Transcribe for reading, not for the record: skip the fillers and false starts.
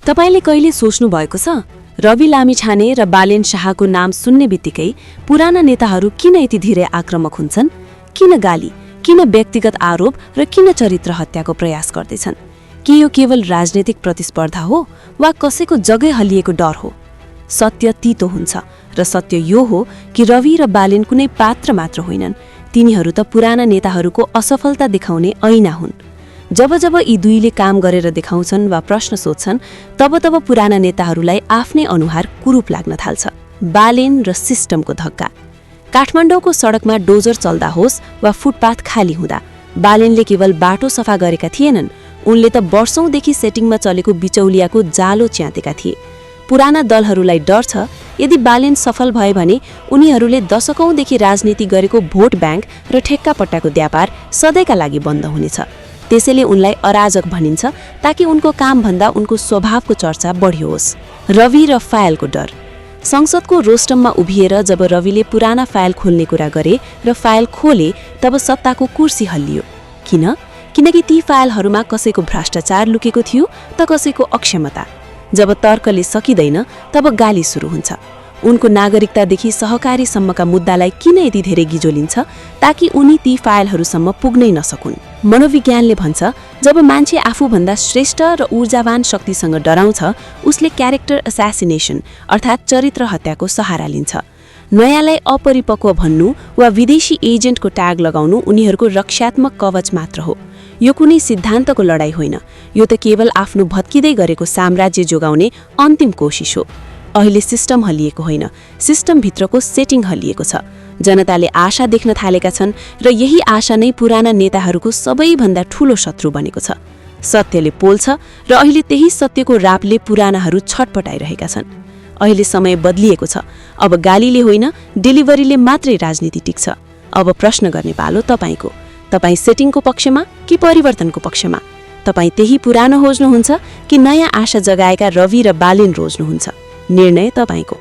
तपाईले कहिले सोच्नु भएको छ रवि लामिछाने र बालेन शाहको नाम सुन्ने बित्तिकै पुराना नेताहरू किन यति धेरै आक्रामक हुन्छन्? किन गाली, किन व्यक्तिगत आरोप र किन चरित्र हत्याको प्रयास गर्दैछन्? के यो केवल राजनीतिक प्रतिस्पर्धा हो वा कसैको जगै हल्लिएको डर हो? सत्य तीतो हुन्छ र सत्य यो हो कि रवि र बालेन कुनै पात्र मात्र होइनन्, तिनीहरू त पुराना नेताहरूको असफलता देखाउने ऐना हुन्। जब जब यी दुईले काम गरेर देखाउँछन् वा प्रश्न सोध्छन्, तब तब पुराना नेताहरूलाई आफ्नै अनुहार कुरूप लाग्न थाल्छ। बालेन र सिस्टमको धक्का। काठमाडौँको सडकमा डोजर चल्दा होस् वा फुटपाथ खाली हुँदा बालेनले केवल बाटो सफा गरेका थिएनन्, उनले त वर्षौंदेखि सेटिङमा चलेको बिचौलियाको जालो च्यातेका थिए। पुराना दलहरूलाई डर छ, यदि बालेन सफल भए भने उनीहरूले दशकौंदेखि राजनीति गरेको भोट ब्याङ्क र ठेक्कापट्टाको व्यापार सधैँका लागि बन्द हुनेछ। त्यसैले उनलाई अराजक भनिन्छ ताकि उनको कामभन्दा उनको स्वभावको चर्चा बढियोस्। रवि र फाइलको डर। संसदको रोस्टममा उभिएर जब रविले पुराना फाइल खोल्ने कुरा गरे र फाइल खोले, तब सत्ताको कुर्सी हल्लियो। किन? किनकि ती फाइलहरूमा कसैको भ्रष्टाचार लुकेको थियो त कसैको अक्षमता। जब तर्कले सकिँदैन, तब गाली सुरु हुन्छ। उनको नागरिकतादेखि सहकारीसम्मका मुद्दालाई किन यति धेरै गिजोलिन्छ? ताकि उनी ती फाइलहरूसम्म पुग्नै नसकुन्। मनोविज्ञानले भन्छ, जब मान्छे आफूभन्दा श्रेष्ठ र ऊर्जावान शक्तिसँग डराउँछ, उसले क्यारेक्टर एसासिनेसन अर्थात् चरित्र हत्याको सहारा लिन्छ। नयाँलाई अपरिपक्व भन्नु वा विदेशी एजेन्टको ट्याग लगाउनु उनीहरूको रक्षात्मक कवच मात्र हो। यो कुनै सिद्धान्तको लडाईँ होइन, यो त केवल आफ्नो भत्किँदै गरेको साम्राज्य जोगाउने अन्तिम कोसिस हो। अहिले सिस्टम हल्लिएको होइन, सिस्टमभित्रको सेटिङ हल्लिएको छ। जनताले आशा देख्न थालेका छन् र यही आशा नै पुराना नेताहरूको सबैभन्दा ठूलो शत्रु बनेको छ। सत्यले पोल्छ र अहिले त्यही सत्यको रापले पुरानाहरू छटपटाइरहेका छन्। अहिले समय बदलिएको छ। अब गालीले होइन, डेलिभरीले मात्रै राजनीति टिक्छ। अब प्रश्न गर्ने पालो तपाईको। तपाईँ सेटिङको पक्षमा कि परिवर्तनको पक्षमा? तपाईँ त्यही पुरानो रोज्नुहुन्छ कि नयाँ आशा जगाएका रवि र बालेन रोज्नुहुन्छ? निर्णय तपाईको।